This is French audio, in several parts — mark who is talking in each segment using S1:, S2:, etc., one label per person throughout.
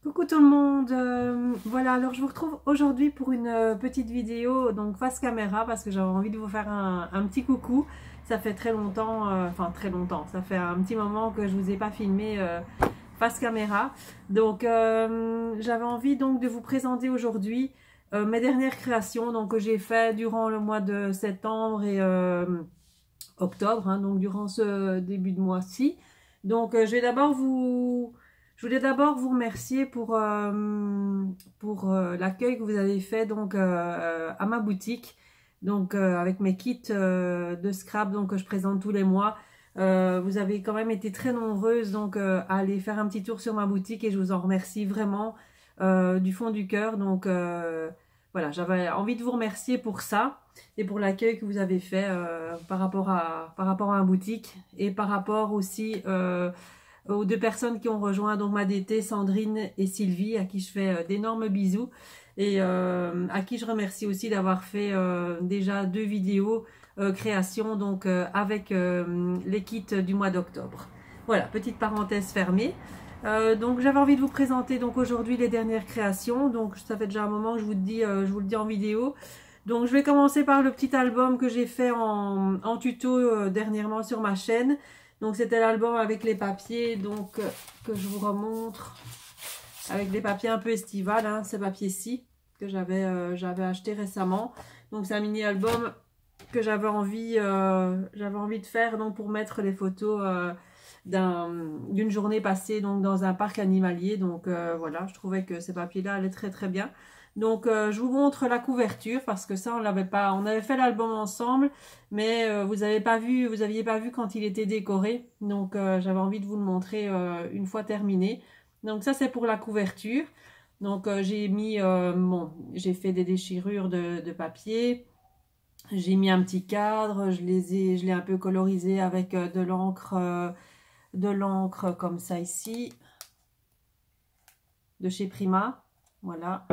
S1: Coucou tout le monde, voilà, alors je vous retrouve aujourd'hui pour une petite vidéo donc face caméra parce que j'avais envie de vous faire un petit coucou. Ça fait très longtemps, enfin très longtemps, ça fait un petit moment que je vous ai pas filmé face caméra. Donc j'avais envie donc de vous présenter aujourd'hui mes dernières créations donc, que j'ai fait durant le mois de septembre et octobre, hein, donc durant ce début de mois-ci. Donc je voulais d'abord vous remercier pour l'accueil que vous avez fait donc à ma boutique, donc avec mes kits de scrap donc que je présente tous les mois. Vous avez quand même été très nombreuses donc à aller faire un petit tour sur ma boutique et je vous en remercie vraiment du fond du cœur. Donc voilà, j'avais envie de vous remercier pour ça et pour l'accueil que vous avez fait par rapport à ma boutique et par rapport aussi aux deux personnes qui ont rejoint donc ma DT, Sandrine et Sylvie, à qui je fais d'énormes bisous et à qui je remercie aussi d'avoir fait déjà 2 vidéos création donc avec les kits du mois d'octobre. Voilà, petite parenthèse fermée. Donc j'avais envie de vous présenter donc aujourd'hui les dernières créations. Donc ça fait déjà un moment que je vous le dis en vidéo. Donc je vais commencer par le petit album que j'ai fait en tuto dernièrement sur ma chaîne. Donc c'était l'album avec les papiers donc que je vous remontre avec des papiers un peu estival, hein, ces papiers-ci que j'avais acheté récemment. Donc c'est un mini album que j'avais envie de faire donc pour mettre les photos d'une journée passée donc dans un parc animalier. Donc voilà, je trouvais que ces papiers-là allaient très très bien. Donc je vous montre la couverture parce que ça on l'avait pas, on avait fait l'album ensemble, mais vous aviez pas vu quand il était décoré. Donc j'avais envie de vous le montrer une fois terminé. Donc ça c'est pour la couverture. Donc j'ai fait des déchirures de papier. J'ai mis un petit cadre, je l'ai un peu colorisé avec de l'encre comme ça ici, de chez Prima, voilà.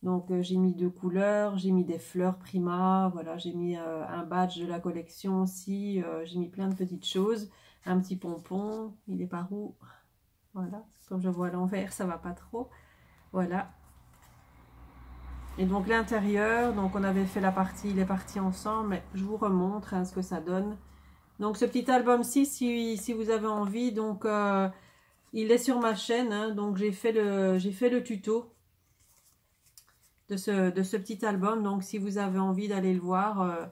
S1: Donc j'ai mis 2 couleurs, j'ai mis des fleurs Prima, voilà, j'ai mis un badge de la collection aussi, j'ai mis plein de petites choses, un petit pompon, il est par où? Voilà, comme je vois à l'envers, ça va pas trop, voilà. Et donc l'intérieur, donc on avait fait les parties ensemble, mais je vous remontre hein, ce que ça donne. Donc ce petit album-ci, si vous avez envie, donc il est sur ma chaîne, hein, donc j'ai fait le tuto de ce petit album. Donc si vous avez envie d'aller le voir,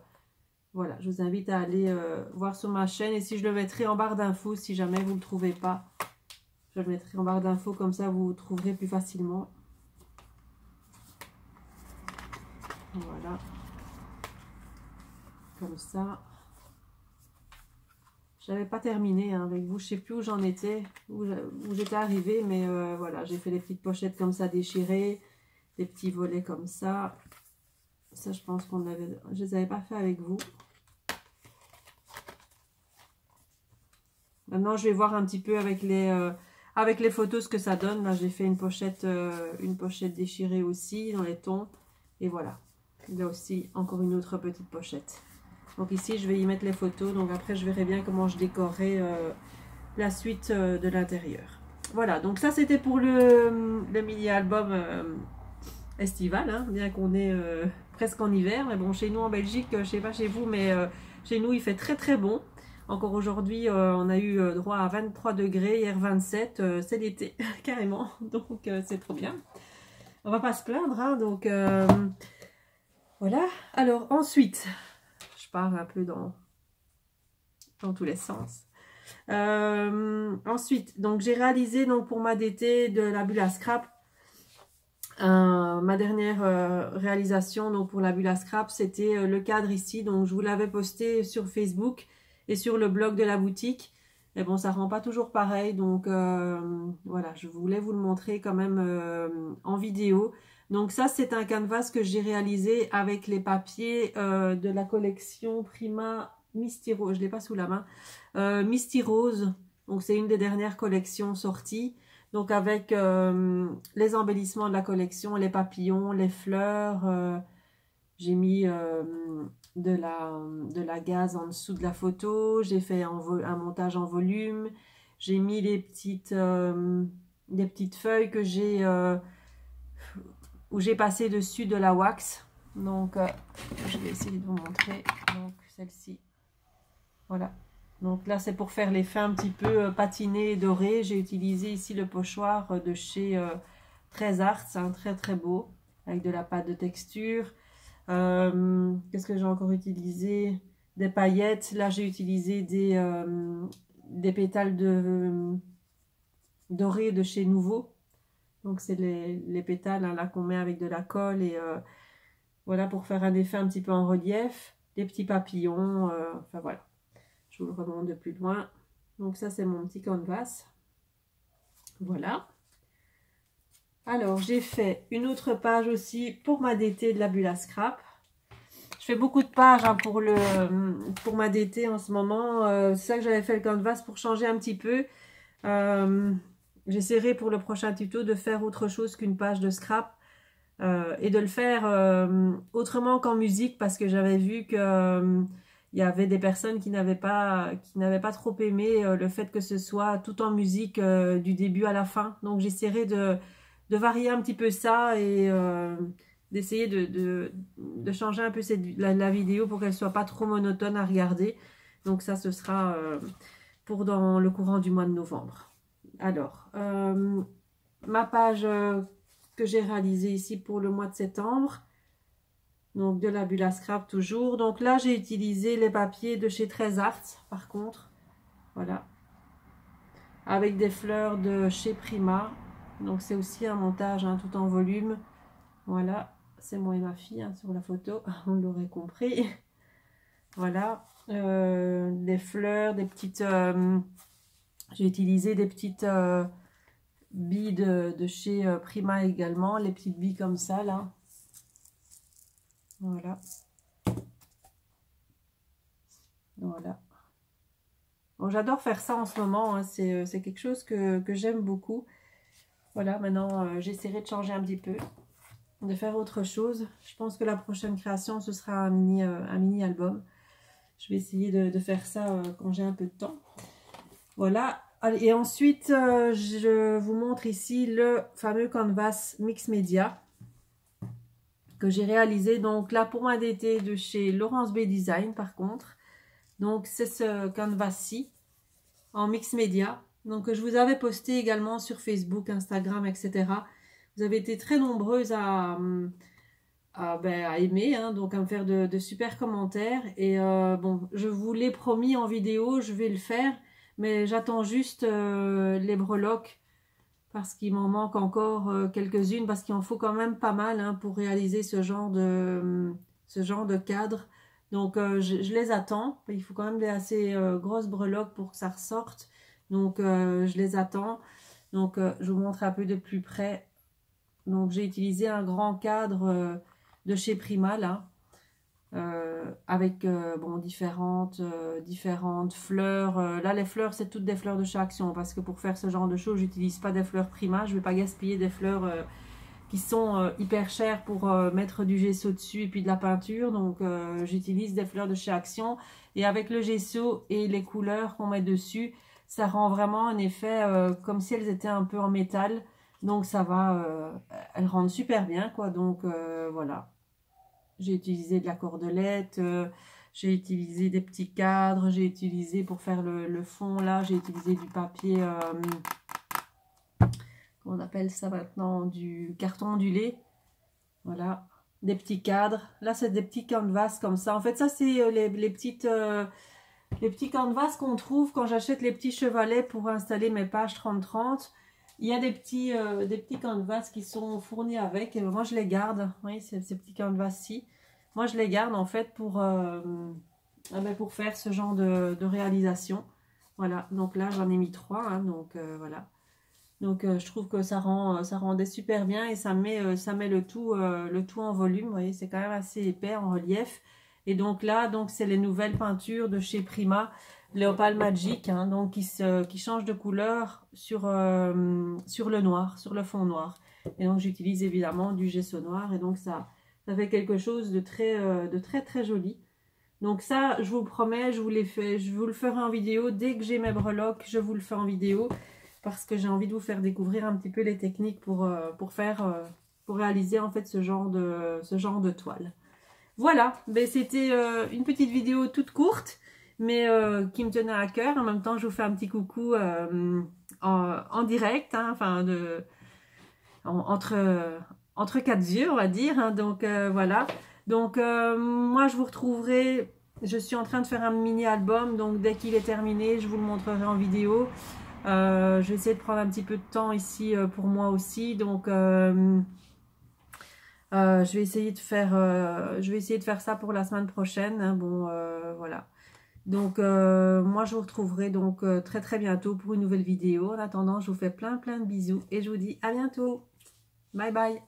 S1: voilà, je vous invite à aller voir sur ma chaîne. Et si je le mettrai en barre d'infos, si jamais vous ne le trouvez pas, je le mettrai en barre d'infos, comme ça vous trouverez plus facilement. Voilà, comme ça. Je n'avais pas terminé hein, avec vous, je ne sais plus où j'en étais, où j'étais arrivée, mais voilà, j'ai fait les petites pochettes comme ça déchirées, des petits volets comme ça. Ça, je pense je les avais pas fait avec vous. Maintenant, je vais voir un petit peu avec les photos ce que ça donne. Là, j'ai fait une pochette déchirée aussi dans les tons. Et voilà, il y a aussi encore une autre petite pochette. Donc ici, je vais y mettre les photos. Donc après, je verrai bien comment je décorerai la suite de l'intérieur. Voilà, donc ça, c'était pour le mini-album estival. Hein, bien qu'on est presque en hiver. Mais bon, chez nous en Belgique, je ne sais pas chez vous, mais chez nous, il fait très très bon. Encore aujourd'hui, on a eu droit à 23 degrés, hier 27, c'est l'été, carrément. Donc c'est trop bien. On va pas se plaindre, hein, donc voilà. Alors ensuite... Je pars un peu dans tous les sens. Ensuite, donc j'ai réalisé donc pour ma DT de la bulle à scrap. Ma dernière réalisation donc pour la bulle à scrap, c'était le cadre ici. Donc je vous l'avais posté sur Facebook et sur le blog de la boutique. Mais bon, ça rend pas toujours pareil. Donc voilà, je voulais vous le montrer quand même en vidéo. Donc ça, c'est un canvas que j'ai réalisé avec les papiers de la collection Prima Misty Rose. Je ne l'ai pas sous la main. Misty Rose. Donc c'est une des dernières collections sorties. Donc avec les embellissements de la collection, les papillons, les fleurs. J'ai mis de la gaze en dessous de la photo. J'ai fait un montage en volume. J'ai mis les petites... des petites feuilles que j'ai où j'ai passé dessus de la wax. Donc je vais essayer de vous montrer. Donc celle-ci, voilà. Donc là c'est pour faire l'effet un petit peu patiné et doré. J'ai utilisé ici le pochoir de chez Très Arts, hein, très très beau, avec de la pâte de texture. Qu'est-ce que j'ai encore utilisé? Des paillettes. Là j'ai utilisé des pétales dorés de chez Nouveau. Donc c'est les pétales, hein, là qu'on met avec de la colle et voilà, pour faire un effet un petit peu en relief. Des petits papillons, enfin voilà. Je vous le remonte de plus loin. Donc ça c'est mon petit canvas. Voilà. Alors j'ai fait une autre page aussi pour ma DT de la bulle à scrap. Je fais beaucoup de pages, hein, pour ma DT en ce moment. C'est ça que j'avais fait le canvas pour changer un petit peu. J'essaierai pour le prochain tuto de faire autre chose qu'une page de scrap. Et de le faire autrement qu'en musique, parce que j'avais vu que il y avait des personnes qui n'avaient pas trop aimé le fait que ce soit tout en musique du début à la fin. Donc j'essaierai de varier un petit peu ça et d'essayer de changer un peu la vidéo pour qu'elle soit pas trop monotone à regarder. Donc ça, ce sera pour dans le courant du mois de novembre. Alors, ma page que j'ai réalisée ici pour le mois de septembre. Donc de la bulle à scrap toujours. Donc là, j'ai utilisé les papiers de chez Très Arts, par contre. Voilà. Avec des fleurs de chez Prima. Donc c'est aussi un montage, hein, tout en volume. Voilà. C'est moi et ma fille, hein, sur la photo. On l'aurait compris. Voilà. Des fleurs, des petites... j'ai utilisé des petites billes de chez Prima également. Les petites billes comme ça, là. Voilà. Voilà. Bon, j'adore faire ça en ce moment, hein. C'est quelque chose que j'aime beaucoup. Voilà, maintenant j'essaierai de changer un petit peu, de faire autre chose. Je pense que la prochaine création, ce sera un mini album. Je vais essayer de faire ça quand j'ai un peu de temps. Voilà. Et ensuite, je vous montre ici le fameux canvas Mix Media que j'ai réalisé. Donc là, pour ma DT de chez Laurence B Design, par contre. Donc c'est ce canvas-ci en mix média. Donc je vous avais posté également sur Facebook, Instagram, etc. Vous avez été très nombreuses à aimer, hein, donc à me faire de super commentaires. Et bon, je vous l'ai promis en vidéo, je vais le faire. Mais j'attends juste les breloques parce qu'il m'en manque encore quelques-unes. Parce qu'il en faut quand même pas mal, hein, pour réaliser ce genre de cadre. Donc je les attends. Il faut quand même des assez grosses breloques pour que ça ressorte. Donc je les attends. Donc je vous montre un peu de plus près. Donc j'ai utilisé un grand cadre de chez Prima là. Avec bon, différentes fleurs. Là les fleurs c'est toutes des fleurs de chez Action. Parce que pour faire ce genre de choses j'utilise pas des fleurs Prima. Je vais pas gaspiller des fleurs qui sont hyper chères pour mettre du gesso dessus et puis de la peinture. Donc j'utilise des fleurs de chez Action. Et avec le gesso et les couleurs qu'on met dessus, ça rend vraiment un effet comme si elles étaient un peu en métal. Donc ça va, elles rendent super bien, quoi. Donc voilà. J'ai utilisé de la cordelette, j'ai utilisé des petits cadres, j'ai utilisé pour faire le fond là, j'ai utilisé du papier... on appelle ça maintenant, du carton ondulé. Voilà, des petits cadres. Là, c'est des petits canvas comme ça. En fait, ça, c'est les petits canvas qu'on trouve quand j'achète les petits chevalets pour installer mes pages 30-30. Il y a des petits canvas qui sont fournis avec. Et moi, je les garde. Oui, ces petits canvas-ci. Moi, je les garde, en fait, pour faire ce genre de réalisation. Voilà, donc là, j'en ai mis 3. Hein, donc, voilà. Donc je trouve que ça rendait super bien et ça met le tout en volume. Vous voyez, c'est quand même assez épais en relief. Et donc là, c'est les nouvelles peintures de chez Prima, Léopal Magic, hein, donc qui changent de couleur sur le noir, sur le fond noir. Et donc j'utilise évidemment du gesso noir et donc ça fait quelque chose de très très joli. Donc ça, je vous promets, je vous le ferai en vidéo. Dès que j'ai mes breloques, je vous le fais en vidéo. parce que j'ai envie de vous faire découvrir un petit peu les techniques pour réaliser en fait ce genre de toile. Voilà, ben, c'était une petite vidéo toute courte, mais qui me tenait à cœur. En même temps, je vous fais un petit coucou en direct, hein, enfin entre quatre yeux, on va dire. Hein, donc voilà. Donc moi, je vous retrouverai. Je suis en train de faire un mini album, donc dès qu'il est terminé, je vous le montrerai en vidéo. Je vais essayer de prendre un petit peu de temps ici pour moi aussi, donc je vais essayer de faire ça pour la semaine prochaine. Hein, bon, voilà. Donc moi je vous retrouverai donc très très bientôt pour une nouvelle vidéo. En attendant, je vous fais plein de bisous et je vous dis à bientôt. Bye bye.